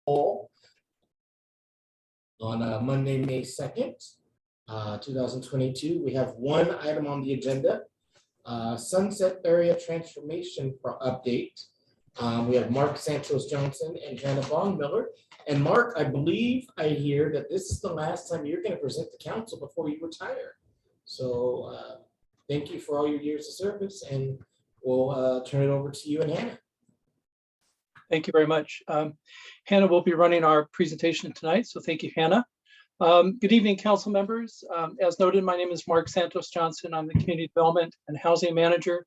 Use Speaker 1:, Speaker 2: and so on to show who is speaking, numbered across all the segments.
Speaker 1: Hall on Monday, May 2nd, 2022. We have one item on the agenda, Sunset Area Transformation Update. We have Mark Santos Johnson and Hannah Bongmiller. And Mark, I believe I hear that this is the last time you're going to present the council before you retire. So thank you for all your years of service, and we'll turn it over to you and Hannah.
Speaker 2: Thank you very much. Hannah will be running our presentation tonight, so thank you, Hannah. Good evening, council members. As noted, my name is Mark Santos Johnson. I'm the Community Development and Housing Manager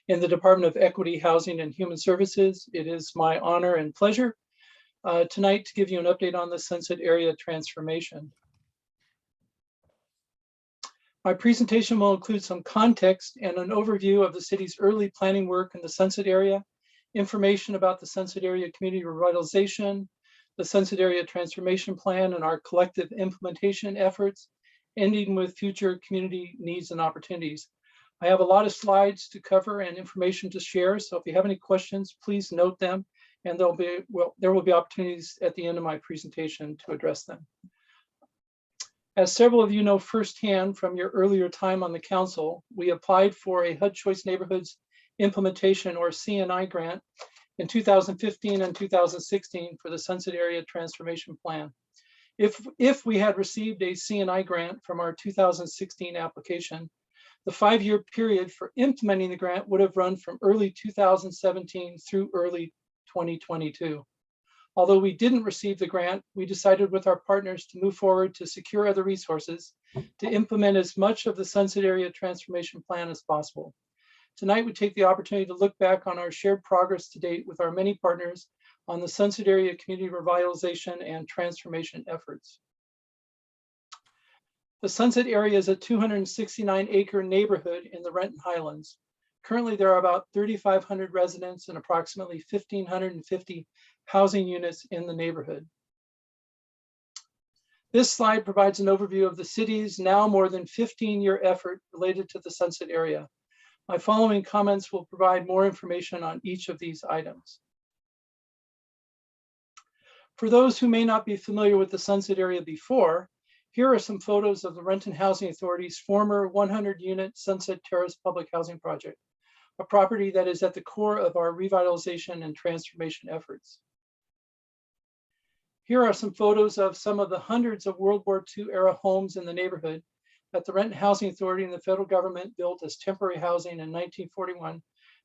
Speaker 2: in the Department of Equity, Housing, and Human Services. It is my honor and pleasure tonight to give you an update on the Sunset Area transformation. My presentation will include some context and an overview of the city's early planning work in the Sunset Area, information about the Sunset Area Community Revitalization, the Sunset Area Transformation Plan, and our collective implementation efforts, ending with future community needs and opportunities. I have a lot of slides to cover and information to share, so if you have any questions, please note them, and there will be opportunities at the end of my presentation to address them. As several of you know firsthand from your earlier time on the council, we applied for a HUD Choice Neighborhoods Implementation or CNI grant in 2015 and 2016 for the Sunset Area Transformation Plan. If we had received a CNI grant from our 2016 application, the 5-year period for implementing the grant would have run from early 2017 through early 2022. Although we didn't receive the grant, we decided with our partners to move forward to secure other resources to implement as much of the Sunset Area Transformation Plan as possible. Tonight, we take the opportunity to look back on our shared progress to date with our many partners on the Sunset Area Community Revitalization and Transformation efforts. The Sunset Area is a 269-acre neighborhood in the Renton Highlands. Currently, there are about 3,500 residents and approximately 1,550 housing units in the neighborhood. This slide provides an overview of the city's now more than 15-year effort related to the Sunset Area. My following comments will provide more information on each of these items. For those who may not be familiar with the Sunset Area before, here are some photos of the Renton Housing Authority's former 100-unit Sunset Terrace public housing project, a property that is at the core of our revitalization and transformation efforts. Here are some photos of some of the hundreds of World War II era homes in the neighborhood that the Renton Housing Authority and the federal government built as temporary housing in 1941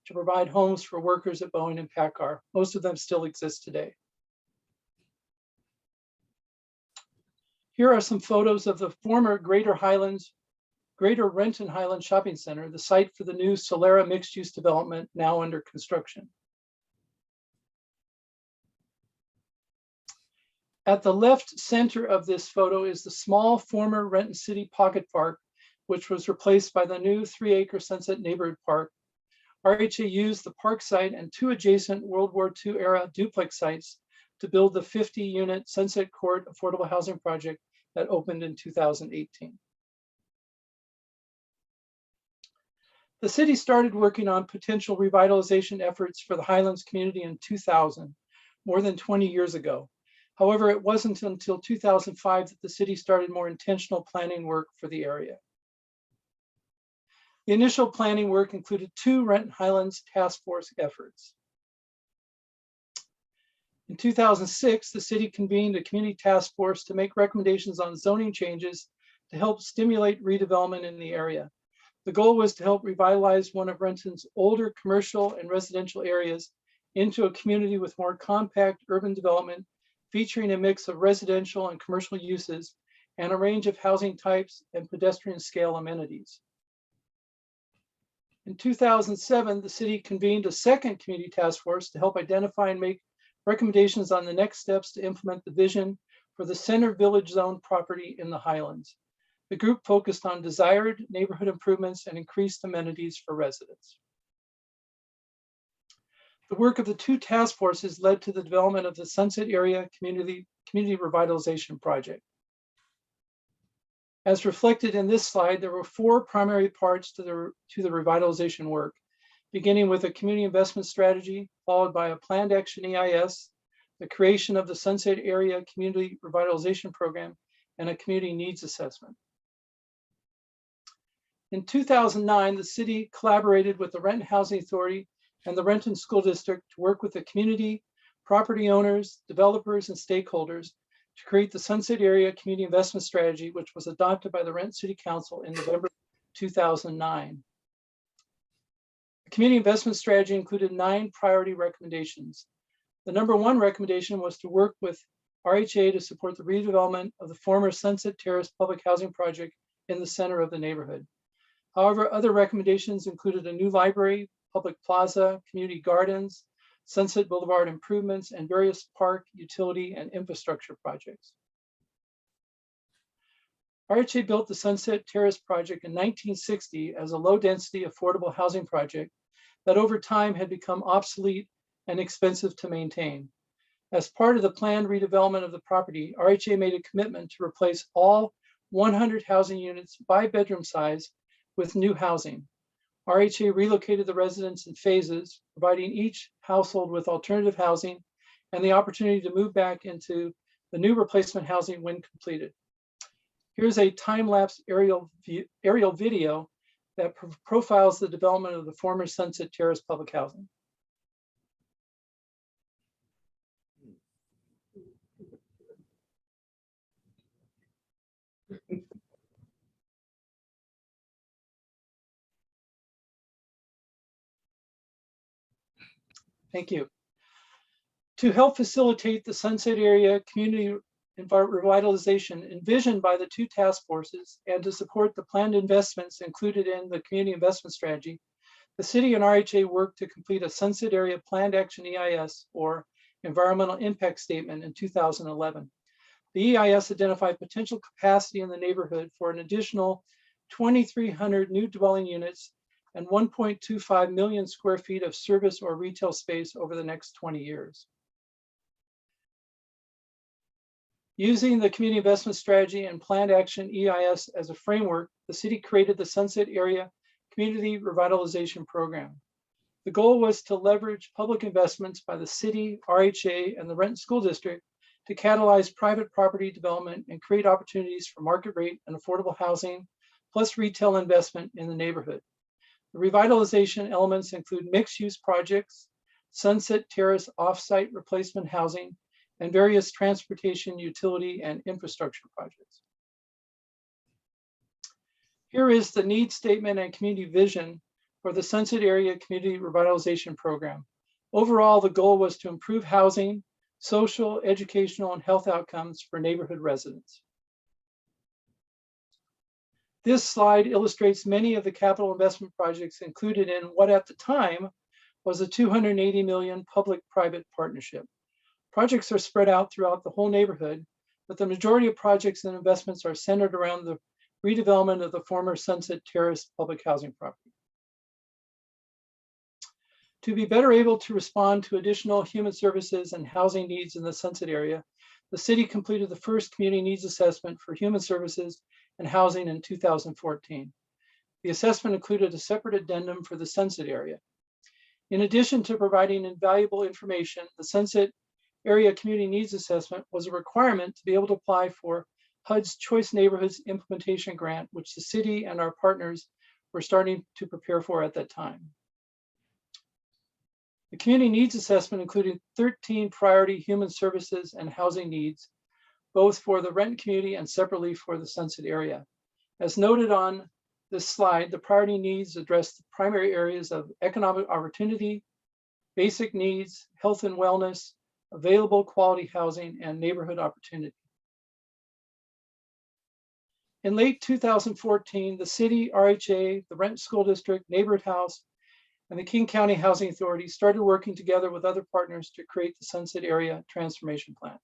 Speaker 2: to provide homes for workers at Boeing and PACCAR. Most of them still exist today. Here are some photos of the former Greater Renton Highlands Shopping Center, the site for the new Solera mixed-use development now under construction. At the left center of this photo is the small former Renton City Pocket Park, which was replaced by the new 3-acre Sunset Neighborhood Park. RHA used the park site and 2 adjacent World War II era duplex sites to build the 50-unit Sunset Court affordable housing project that opened in 2018. The city started working on potential revitalization efforts for the Highlands community in 2000, more than 20 years ago. However, it wasn't until 2005 that the city started more intentional planning work for the area. The initial planning work included 2 Renton Highlands task force efforts. In 2006, the city convened a community task force to make recommendations on zoning changes to help stimulate redevelopment in the area. The goal was to help revitalize one of Renton's older commercial and residential areas into a community with more compact urban development, featuring a mix of residential and commercial uses and a range of housing types and pedestrian scale amenities. In 2007, the city convened a second community task force to help identify and make recommendations on the next steps to implement the vision for the Center Village Zone property in the Highlands. The group focused on desired neighborhood improvements and increased amenities for residents. The work of the 2 task forces led to the development of the Sunset Area Community Revitalization Project. As reflected in this slide, there were 4 primary parts to the revitalization work, beginning with a community investment strategy, followed by a planned action EIS, the creation of the Sunset Area Community Revitalization Program, and a community needs assessment. In 2009, the city collaborated with the Renton Housing Authority and the Renton School District to work with the community, property owners, developers, and stakeholders to create the Sunset Area Community Investment Strategy, which was adopted by the Renton City Council in November 2009. The Community Investment Strategy included 9 priority recommendations. The number 1 recommendation was to work with RHA to support the redevelopment of the former Sunset Terrace public housing project in the center of the neighborhood. However, other recommendations included a new library, public plaza, community gardens, Sunset Boulevard improvements, and various park, utility, and infrastructure projects. RHA built the Sunset Terrace project in 1960 as a low-density, affordable housing project that over time had become obsolete and expensive to maintain. As part of the planned redevelopment of the property, RHA made a commitment to replace all 100 housing units by bedroom size with new housing. RHA relocated the residents in phases, providing each household with alternative housing and the opportunity to move back into the new replacement housing when completed. Here's a time-lapse aerial video that profiles the development of the former Sunset Terrace public housing. Thank you. To help facilitate the Sunset Area community revitalization envisioned by the 2 task forces and to support the planned investments included in the community investment strategy, the city and RHA worked to complete a Sunset Area Planned Action EIS, or Environmental Impact Statement, in 2011. The EIS identified potential capacity in the neighborhood for an additional 2,300 new dwelling units and 1.25 million square feet of service or retail space over the next 20 years. Using the Community Investment Strategy and Planned Action EIS as a framework, the city created the Sunset Area Community Revitalization Program. The goal was to leverage public investments by the city, RHA, and the Renton School District to catalyze private property development and create opportunities for market rate and affordable housing, plus retail investment in the neighborhood. The revitalization elements include mixed-use projects, Sunset Terrace off-site replacement housing, and various transportation, utility, and infrastructure projects. Here is the need statement and community vision for the Sunset Area Community Revitalization Program. Overall, the goal was to improve housing, social, educational, and health outcomes for neighborhood residents. This slide illustrates many of the capital investment projects included in what at the time was a $280 million public-private partnership. Projects are spread out throughout the whole neighborhood, but the majority of projects and investments are centered around the redevelopment of the former Sunset Terrace public housing property. To be better able to respond to additional human services and housing needs in the Sunset area, the city completed the first community needs assessment for human services and housing in 2014. The assessment included a separate addendum for the Sunset area. In addition to providing invaluable information, the Sunset Area Community Needs Assessment was a requirement to be able to apply for HUD's Choice Neighborhoods Implementation Grant, which the city and our partners were starting to prepare for at that time. The Community Needs Assessment included 13 priority human services and housing needs, both for the Renton community and separately for the Sunset area. As noted on this slide, the priority needs address the primary areas of economic opportunity, basic needs, health and wellness, available quality housing, and neighborhood opportunity. In late 2014, the city, RHA, the Renton School District, Neighborhood House, and the King County Housing Authority started working together with other partners to create the Sunset Area Transformation Plan.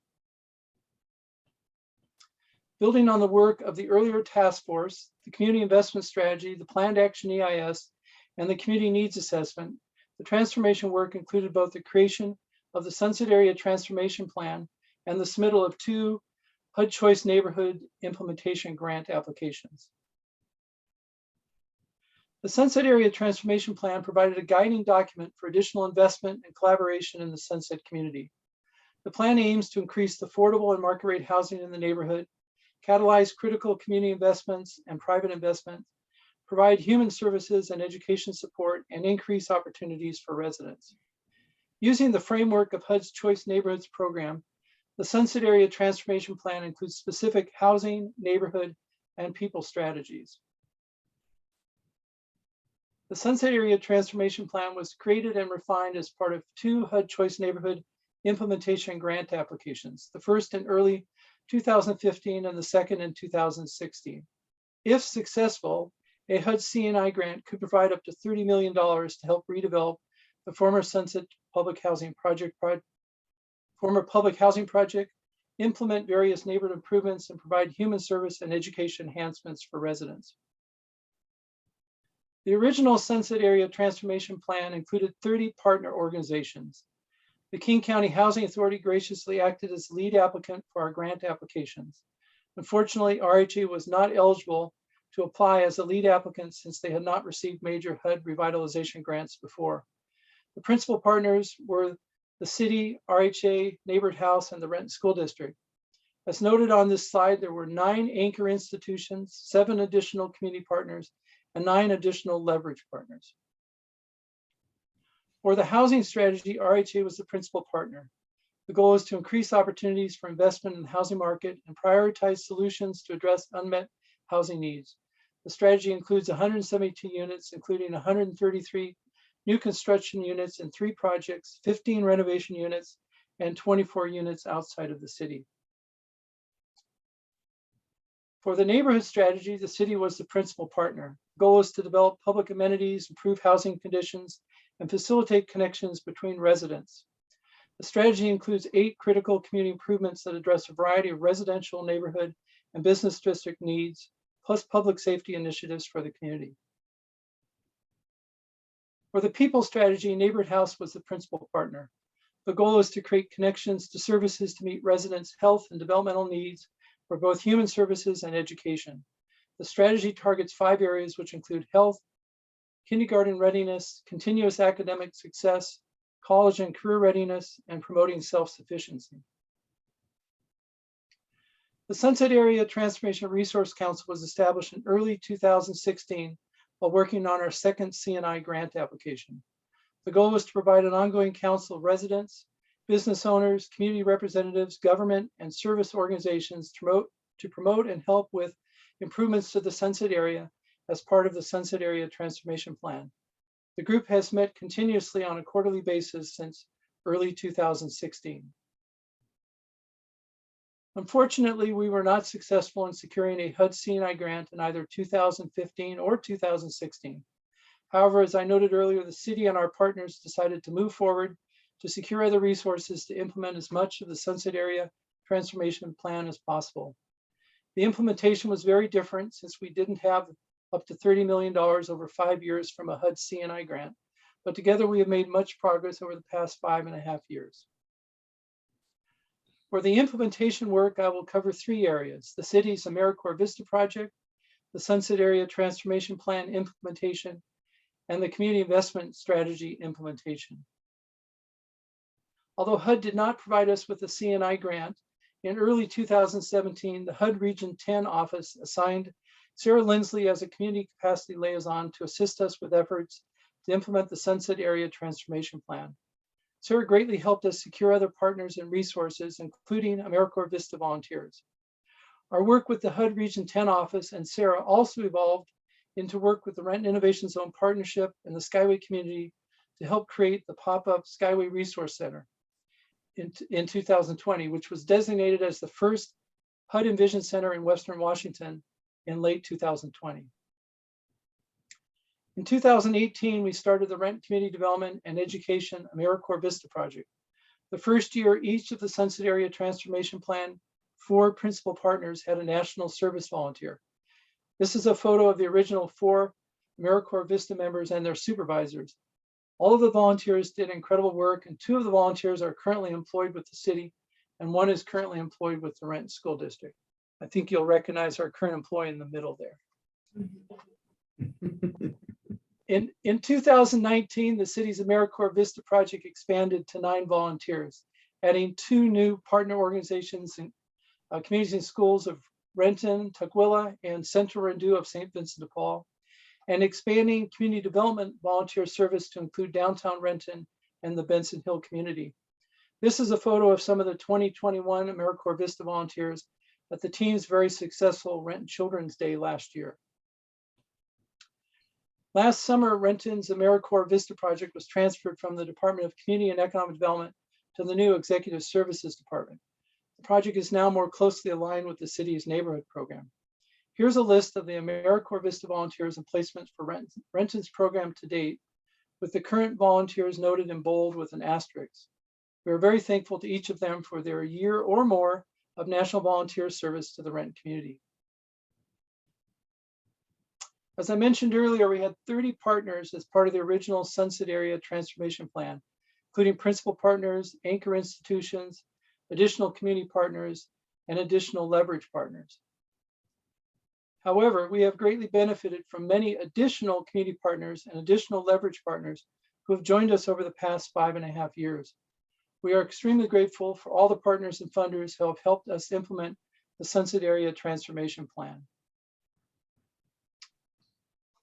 Speaker 2: Building on the work of the earlier task force, the Community Investment Strategy, the Planned Action EIS, and the Community Needs Assessment, the transformation work included both the creation of the Sunset Area Transformation Plan and the submittal of 2 HUD Choice Neighborhood Implementation Grant applications. The Sunset Area Transformation Plan provided a guiding document for additional investment and collaboration in the Sunset community. The plan aims to increase affordable and market rate housing in the neighborhood, catalyze critical community investments and private investment, provide human services and education support, and increase opportunities for residents. Using the framework of HUD's Choice Neighborhoods program, the Sunset Area Transformation Plan includes specific housing, neighborhood, and people strategies. The Sunset Area Transformation Plan was created and refined as part of 2 HUD Choice Neighborhood implementation grant applications, the first in early 2015 and the second in 2016. If successful, a HUD C&I grant could provide up to $30 million to help redevelop the former Sunset Public Housing Project, implement various neighborhood improvements, and provide human service and education enhancements for residents. The original Sunset Area Transformation Plan included 30 partner organizations. The King County Housing Authority graciously acted as lead applicant for our grant applications. Unfortunately, RHA was not eligible to apply as a lead applicant since they had not received major HUD revitalization grants before. The principal partners were the city, RHA, Neighborhood House, and the Renton School District. As noted on this slide, there were 9 anchor institutions, 7 additional community partners, and 9 additional leverage partners. For the housing strategy, RHA was the principal partner. The goal is to increase opportunities for investment in the housing market and prioritize solutions to address unmet housing needs. The strategy includes 172 units, including 133 new construction units in 3 projects, 15 renovation units, and 24 units outside of the city. For the neighborhood strategy, the city was the principal partner. The goal is to develop public amenities, improve housing conditions, and facilitate connections between residents. The strategy includes 8 critical community improvements that address a variety of residential, neighborhood, and business district needs, plus public safety initiatives for the community. For the people strategy, Neighborhood House was the principal partner. The goal is to create connections to services to meet residents' health and developmental needs for both human services and education. The strategy targets 5 areas, which include health, kindergarten readiness, continuous academic success, college and career readiness, and promoting self-sufficiency. The Sunset Area Transformation Resource Council was established in early 2016 while working on our second C&I grant application. The goal was to provide an ongoing council of residents, business owners, community representatives, government, and service organizations to promote and help with improvements to the Sunset area as part of the Sunset Area Transformation Plan. The group has met continuously on a quarterly basis since early 2016. Unfortunately, we were not successful in securing a HUD C&I grant in either 2015 or 2016. However, as I noted earlier, the city and our partners decided to move forward to secure other resources to implement as much of the Sunset Area Transformation Plan as possible. The implementation was very different since we didn't have up to $30 million over 5 years from a HUD C&I grant, but together we have made much progress over the past 5.5 years. For the implementation work, I will cover 3 areas: the city's AmeriCorps Vista project, the Sunset Area Transformation Plan implementation, and the community investment strategy implementation. Although HUD did not provide us with a C&I grant, in early 2017, the HUD Region 10 office assigned Sarah Lindsley as a community capacity liaison to assist us with efforts to implement the Sunset Area Transformation Plan. Sarah greatly helped us secure other partners and resources, including AmeriCorps Vista volunteers. Our work with the HUD Region 10 office and Sarah also evolved into work with the Renton Innovation Zone Partnership and the Skyway community to help create the pop-up Skyway Resource Center in 2020, which was designated as the first HUD Envision Center in Western Washington in late 2020. In 2018, we started the Renton Community Development and Education AmeriCorps Vista project. The first year, each of the Sunset Area Transformation Plan 4 principal partners had a national service volunteer. This is a photo of the original 4 AmeriCorps Vista members and their supervisors. All of the volunteers did incredible work, and 2 of the volunteers are currently employed with the city, and 1 is currently employed with the Renton School District. I think you'll recognize our current employee in the middle there. In 2019, the city's AmeriCorps Vista project expanded to 9 volunteers. adding 2 new partner organizations and communities and schools of Renton, Tukwila, and Central Rendu of St. Vincent de Paul, and expanding community development volunteer service to include downtown Renton and the Benson Hill community. This is a photo of some of the 2021 AmeriCorps Vista volunteers at the team's very successful Renton Children's Day last year. Last summer, Renton's AmeriCorps Vista project was transferred from the Department of Community and Economic Development to the new Executive Services Department. The project is now more closely aligned with the city's neighborhood program. Here's a list of the AmeriCorps Vista volunteers and placements for Renton's program to date, with the current volunteers noted in bold with an asterisk. We are very thankful to each of them for their year or more of national volunteer service to the Renton community. As I mentioned earlier, we had 30 partners as part of the original Sunset Area Transformation Plan, including principal partners, anchor institutions, additional community partners, and additional leverage partners. However, we have greatly benefited from many additional community partners and additional leverage partners who have joined us over the past 5.5 years. We are extremely grateful for all the partners and funders who have helped us implement the Sunset Area Transformation Plan.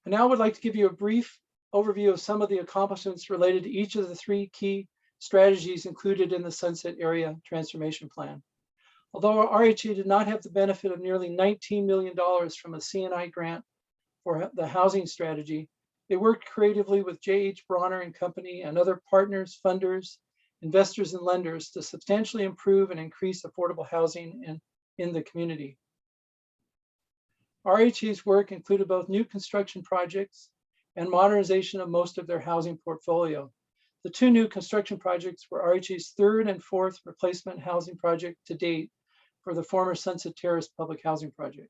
Speaker 2: I now would like to give you a brief overview of some of the accomplishments related to each of the 3 key strategies included in the Sunset Area Transformation Plan. Although our RHA did not have the benefit of nearly $19 million from a CNI grant for the housing strategy, they worked creatively with J.H. Bronner and Company and other partners, funders, investors, and lenders to substantially improve and increase affordable housing in the community. RHA's work included both new construction projects and modernization of most of their housing portfolio. The 2 new construction projects were RHA's 3rd and 4th replacement housing project to date for the former Sunset Terrace Public Housing Project.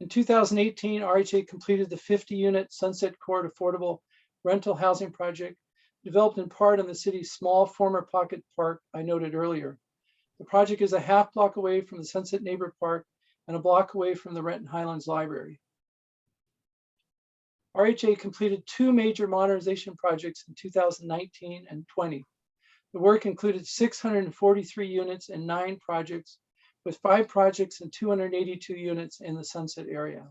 Speaker 2: In 2018, RHA completed the 50-unit Sunset Court Affordable Rental Housing Project, developed in part in the city's small former pocket park I noted earlier. The project is a half block away from the Sunset Neighborhood Park and a block away from the Renton Highlands Library. RHA completed 2 major modernization projects in 2019 and 20. The work included 643 units in 9 projects, with 5 projects and 282 units in the Sunset area.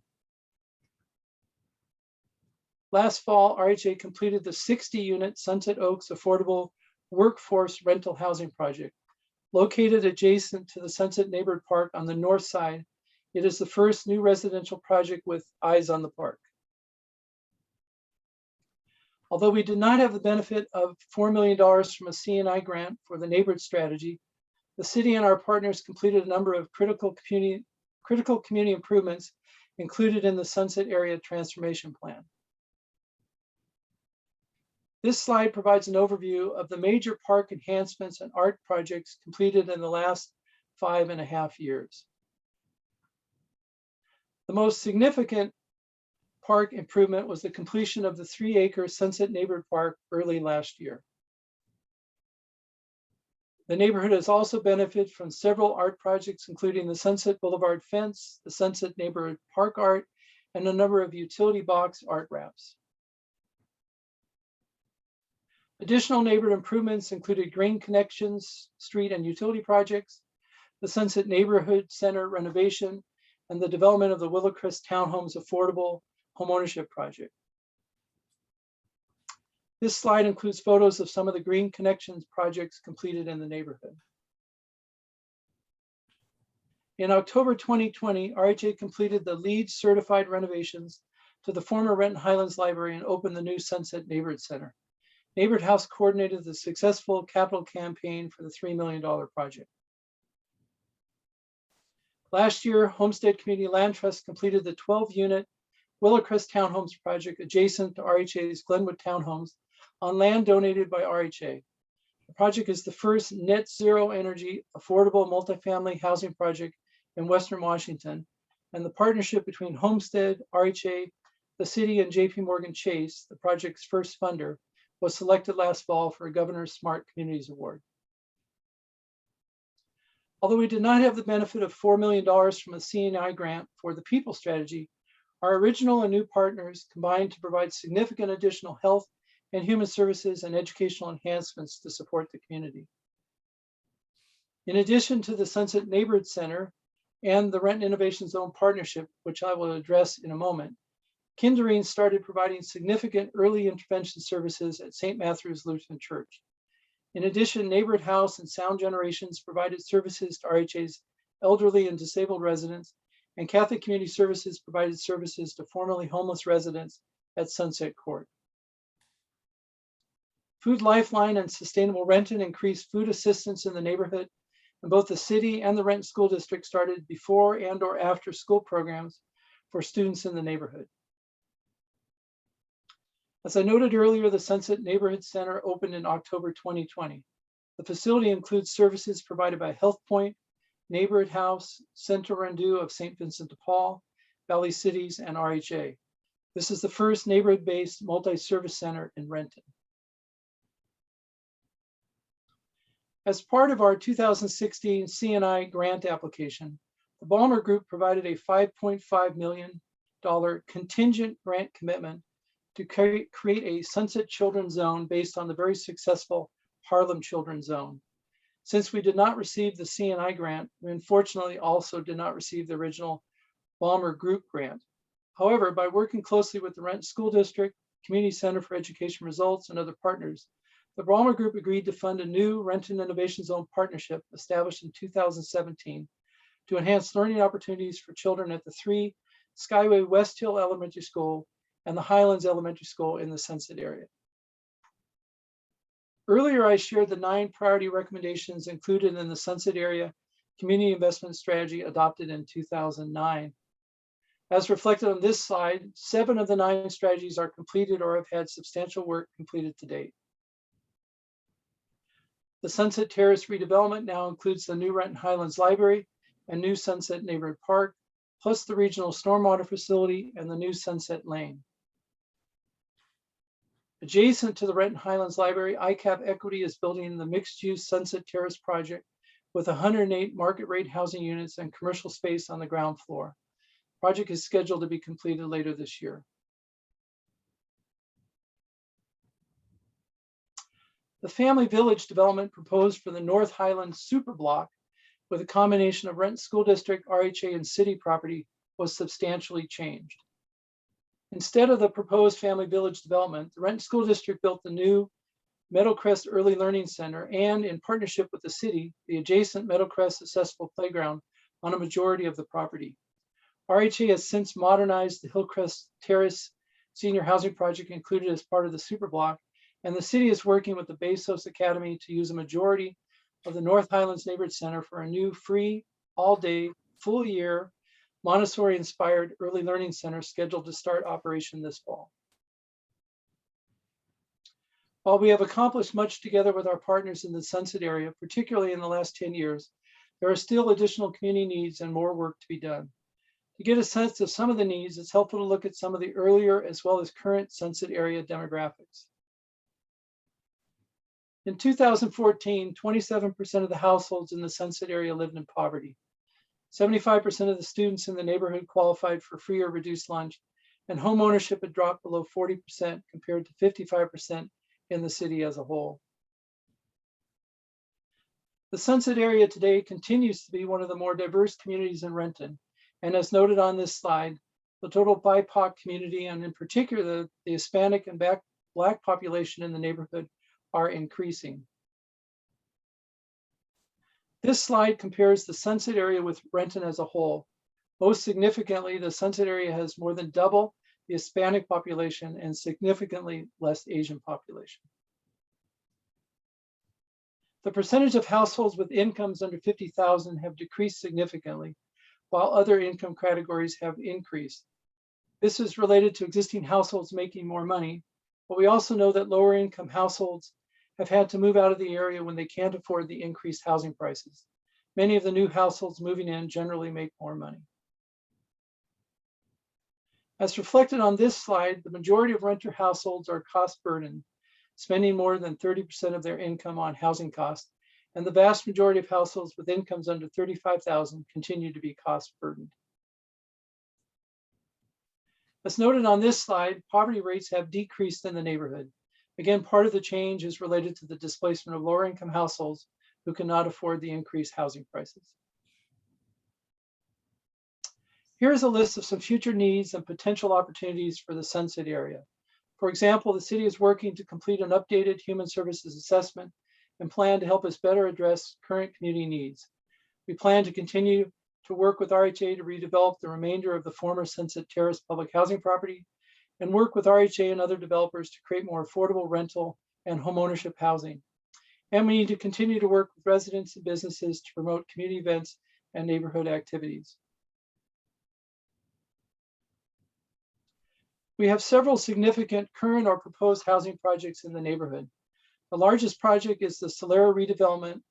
Speaker 2: Last fall, RHA completed the 60-unit Sunset Oaks Affordable Workforce Rental Housing Project. Located adjacent to the Sunset Neighborhood Park on the north side, it is the first new residential project with eyes on the park. Although we did not have the benefit of $4 million from a CNI grant for the neighborhood strategy, the city and our partners completed a number of critical community improvements included in the Sunset Area Transformation Plan. This slide provides an overview of the major park enhancements and art projects completed in the last 5.5 years. The most significant park improvement was the completion of the 3-acre Sunset Neighborhood Park early last year. The neighborhood has also benefited from several art projects, including the Sunset Boulevard fence, the Sunset Neighborhood Park art, and a number of utility box art wraps. Additional neighborhood improvements included Green Connections, street and utility projects, the Sunset Neighborhood Center renovation, and the development of the Willowcrest Townhomes Affordable Homeownership Project. This slide includes photos of some of the Green Connections projects completed in the neighborhood. In October 2020, RHA completed the LEED certified renovations to the former Renton Highlands Library and opened the new Sunset Neighborhood Center. Neighborhood House coordinated the successful capital campaign for the $3 million project. Last year, Homestead Community Land Trust completed the 12-unit Willowcrest Townhomes project adjacent to RHA's Glenwood Townhomes on land donated by RHA. The project is the first net zero energy affordable multifamily housing project in Western Washington, and the partnership between Homestead, RHA, the city, and JPMorgan Chase, the project's first funder, was selected last fall for a Governor's Smart Communities Award. Although we did not have the benefit of $4 million from a CNI grant for the People Strategy, our original and new partners combined to provide significant additional health and human services and educational enhancements to support the community. In addition to the Sunset Neighborhood Center and the Renton Innovation Zone Partnership, which I will address in a moment, Kinderine started providing significant early intervention services at St. Matthew's Lutheran Church. In addition, Neighborhood House and Sound Generations provided services to RHA's elderly and disabled residents, and Catholic Community Services provided services to formerly homeless residents at Sunset Court. Food Lifeline and Sustainable Renton increased food assistance in the neighborhood, and both the city and the Renton School District started before and or after school programs for students in the neighborhood. As I noted earlier, the Sunset Neighborhood Center opened in October 2020. The facility includes services provided by Health Point, Neighborhood House, Centre Rendu of St. Vincent de Paul, Valley Cities, and RHA. This is the first neighborhood-based multi-service center in Renton. As part of our 2016 CNI grant application, the Ballmer Group provided a $5.5 million contingent grant commitment to create a Sunset Children's Zone based on the very successful Harlem Children's Zone. Since we did not receive the CNI grant, we unfortunately also did not receive the original Ballmer Group grant. However, by working closely with the Renton School District, Community Center for Education Results, and other partners, the Ballmer Group agreed to fund a new Renton Innovation Zone partnership established in 2017 to enhance learning opportunities for children at the 3 Skyway West Hill Elementary School and the Highlands Elementary School in the Sunset area. Earlier, I shared the 9 priority recommendations included in the Sunset Area Community Investment Strategy adopted in 2009. As reflected on this slide, 7 of the 9 strategies are completed or have had substantial work completed to date. The Sunset Terrace redevelopment now includes the new Renton Highlands Library and new Sunset Neighborhood Park, plus the regional stormwater facility and the new Sunset Lane. Adjacent to the Renton Highlands Library, ICAP Equity is building the mixed-use Sunset Terrace project with 108 market rate housing units and commercial space on the ground floor. The project is scheduled to be completed later this year. The Family Village development proposed for the North Highlands Superblock with a combination of Renton School District, RHA, and city property was substantially changed. Instead of the proposed Family Village development, the Renton School District built the new Meadowcrest Early Learning Center and, in partnership with the city, the adjacent Meadowcrest Accessible Playground on a majority of the property. RHA has since modernized the Hillcrest Terrace Senior Housing Project included as part of the Superblock, and the city is working with the Bezos Academy to use a majority of the North Highlands Neighborhood Center for a new free, all-day, full-year Montessori-inspired early learning center scheduled to start operation this fall. While we have accomplished much together with our partners in the Sunset area, particularly in the last 10 years, there are still additional community needs and more work to be done. To get a sense of some of the needs, it's helpful to look at some of the earlier as well as current Sunset area demographics. In 2014, 27% of the households in the Sunset area lived in poverty. 75% of the students in the neighborhood qualified for free or reduced lunch, and home ownership had dropped below 40% compared to 55% in the city as a whole. The Sunset area today continues to be one of the more diverse communities in Renton, and as noted on this slide, the total BIPOC community, and in particular the Hispanic and Black population in the neighborhood, are increasing. This slide compares the Sunset area with Renton as a whole. Most significantly, the Sunset area has more than double the Hispanic population and significantly less Asian population. The percentage of households with incomes under 50,000 have decreased significantly, while other income categories have increased. This is related to existing households making more money, but we also know that lower income households have had to move out of the area when they can't afford the increased housing prices. Many of the new households moving in generally make more money. As reflected on this slide, the majority of renter households are cost burdened, spending more than 30% of their income on housing costs, and the vast majority of households with incomes under 35,000 continue to be cost burdened. As noted on this slide, poverty rates have decreased in the neighborhood. Again, part of the change is related to the displacement of lower income households who cannot afford the increased housing prices. Here's a list of some future needs and potential opportunities for the Sunset area. For example, the city is working to complete an updated human services assessment and plan to help us better address current community needs. We plan to continue to work with RHA to redevelop the remainder of the former Sunset Terrace public housing property and work with RHA and other developers to create more affordable rental and homeownership housing. And we need to continue to work with residents and businesses to promote community events and neighborhood activities. We have several significant current or proposed housing projects in the neighborhood. The largest project is the Solera redevelopment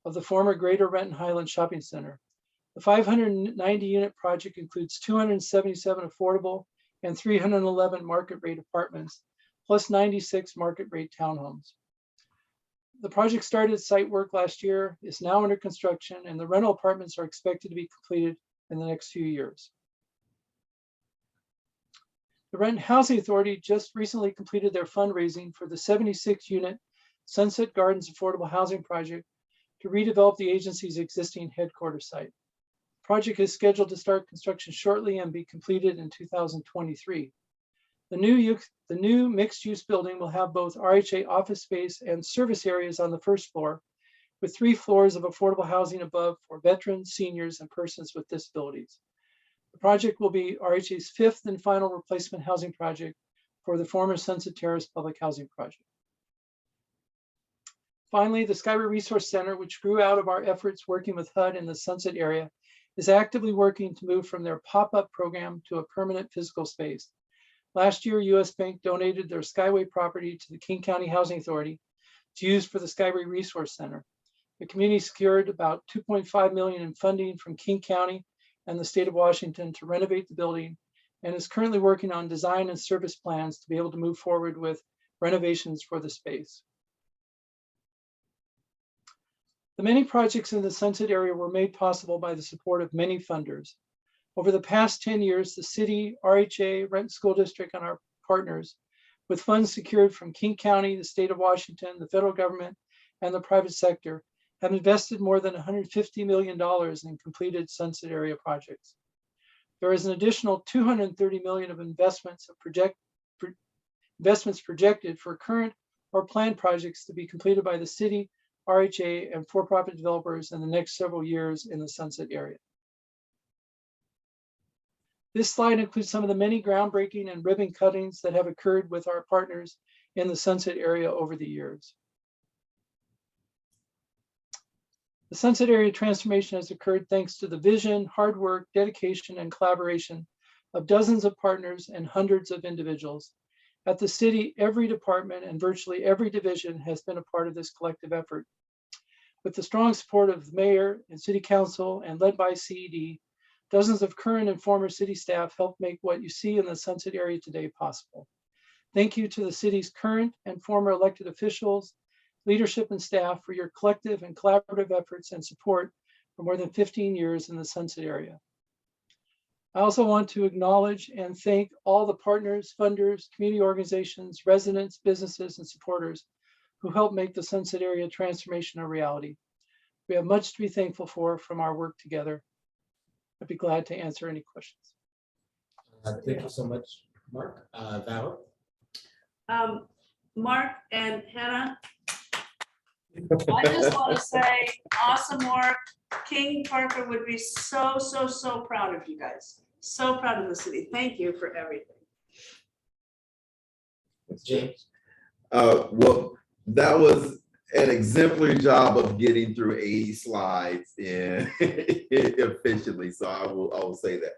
Speaker 2: of the former Greater Renton Highland Shopping Center. The 590 unit project includes 277 affordable and 311 market rate apartments, plus 96 market rate townhomes. The project started site work last year, is now under construction, and the rental apartments are expected to be completed in the next few years. The Renton Housing Authority just recently completed their fundraising for the 76 unit Sunset Gardens Affordable Housing Project to redevelop the agency's existing headquarters site. The project is scheduled to start construction shortly and be completed in 2023. The new mixed-use building will have both RHA office space and service areas on the first floor, with 3 floors of affordable housing above for veterans, seniors, and persons with disabilities. The project will be RHA's 5th and final replacement housing project for the former Sunset Terrace public housing project. Finally, the Skyway Resource Center, which grew out of our efforts working with HUD in the Sunset area, is actively working to move from their pop-up program to a permanent physical space. Last year, US Bank donated their Skyway property to the King County Housing Authority to use for the Skyway Resource Center. The community secured about $2.5 million in funding from King County and the state of Washington to renovate the building, and is currently working on design and service plans to be able to move forward with renovations for the space. The many projects in the Sunset area were made possible by the support of many funders. Over the past 10 years, the city, RHA, Renton School District, and our partners, with funds secured from King County, the state of Washington, the federal government, and the private sector, have invested more than $150 million in completed Sunset area projects. There is an additional $230 million of investments projected for current or planned projects to be completed by the city, RHA, and for-profit developers in the next several years in the Sunset area. This slide includes some of the many groundbreaking and ribbon cuttings that have occurred with our partners in the Sunset area over the years. The Sunset area transformation has occurred thanks to the vision, hard work, dedication, and collaboration of dozens of partners and hundreds of individuals. At the city, every department and virtually every division has been a part of this collective effort. With the strong support of the mayor and city council and led by CED, dozens of current and former city staff helped make what you see in the Sunset area today possible. Thank you to the city's current and former elected officials, leadership, and staff for your collective and collaborative efforts and support for more than 15 years in the Sunset area. I also want to acknowledge and thank all the partners, funders, community organizations, residents, businesses, and supporters who helped make the Sunset area transformation a reality. We have much to be thankful for from our work together. I'd be glad to answer any questions.
Speaker 1: Thank you so much, Mark. Val?
Speaker 3: Mark and Hannah, I just want to say awesome work. King Parker would be so proud of you guys. So proud of the city. Thank you for everything.
Speaker 1: James?
Speaker 4: Well, that was an exemplary job of getting through 80 slides and efficiently. So I will say that.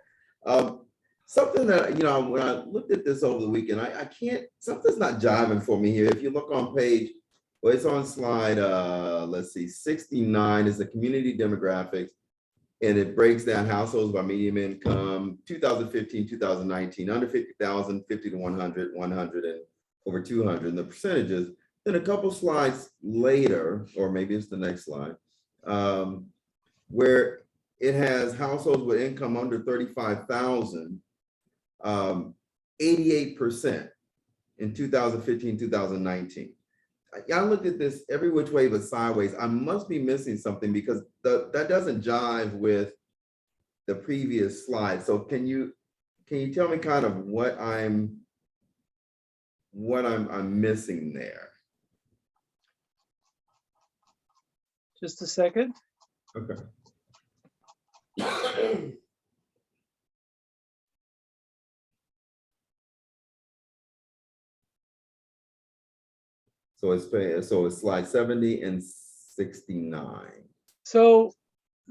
Speaker 4: Something that, you know, when I looked at this over the weekend, I can't, something's not jiving for me here. If you look on page, well, it's on slide, let's see, 69 is the community demographics, and it breaks down households by medium income, 2015, 2019, under 50,000, 50 to 100, 100, and over 200, and the percentages. Then a couple slides later, or maybe it's the next slide, where it has households with income under 35,000, 88%. in 2015, 2019. I looked at this every which way but sideways. I must be missing something because that doesn't jive with the previous slide. So can you tell me kind of what I'm missing there?
Speaker 2: Just a second.
Speaker 4: Okay. So it's slide 70 and 69.
Speaker 2: So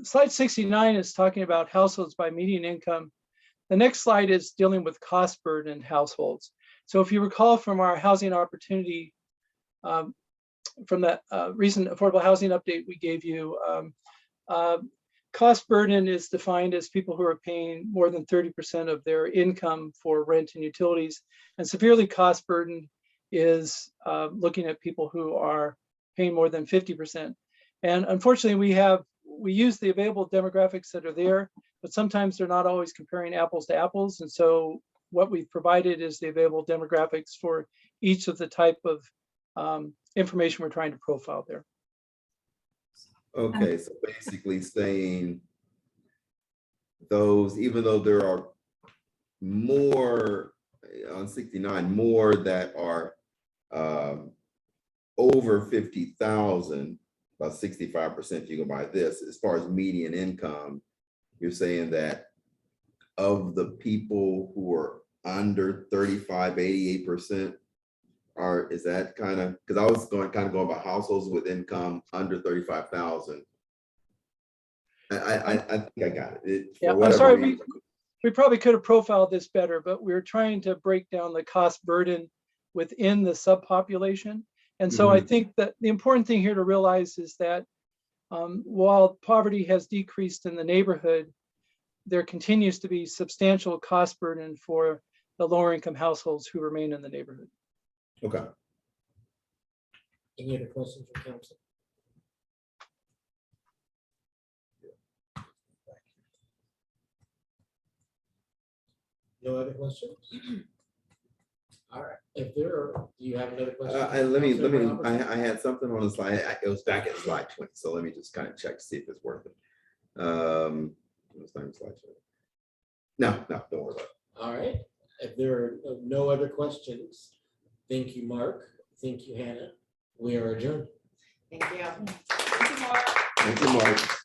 Speaker 2: slide 69 is talking about households by median income. The next slide is dealing with cost burden households. So if you recall from our housing opportunity, from that recent affordable housing update we gave you, cost burden is defined as people who are paying more than 30% of their income for rent and utilities. And severely cost burdened is looking at people who are paying more than 50%. And unfortunately, we use the available demographics that are there, but sometimes they're not always comparing apples to apples. And so what we've provided is the available demographics for each of the type of information we're trying to profile there.
Speaker 4: Okay, so basically saying those, even though there are more on 69, more that are over 50,000, about 65% if you go by this, as far as median income, you're saying that of the people who are under 35, 88% is that kind of, because I was going about households with income under 35,000. I think I got it.
Speaker 2: Yeah, I'm sorry, we probably could have profiled this better, but we're trying to break down the cost burden within the subpopulation. And so I think that the important thing here to realize is that while poverty has decreased in the neighborhood, there continues to be substantial cost burden for the lower income households who remain in the neighborhood.
Speaker 4: Okay.
Speaker 1: Any other questions from council? No other questions? All right, if there are, do you have another question?
Speaker 4: I had something on the slide. It was back at slide 20. So let me just kind of check to see if it's worth it. It's not slide 20. No, don't worry about it.
Speaker 1: All right, if there are no other questions, thank you, Mark. Thank you, Hannah. We are adjourned.
Speaker 3: Thank you. Thank you, Mark.
Speaker 4: Thank you, Mark.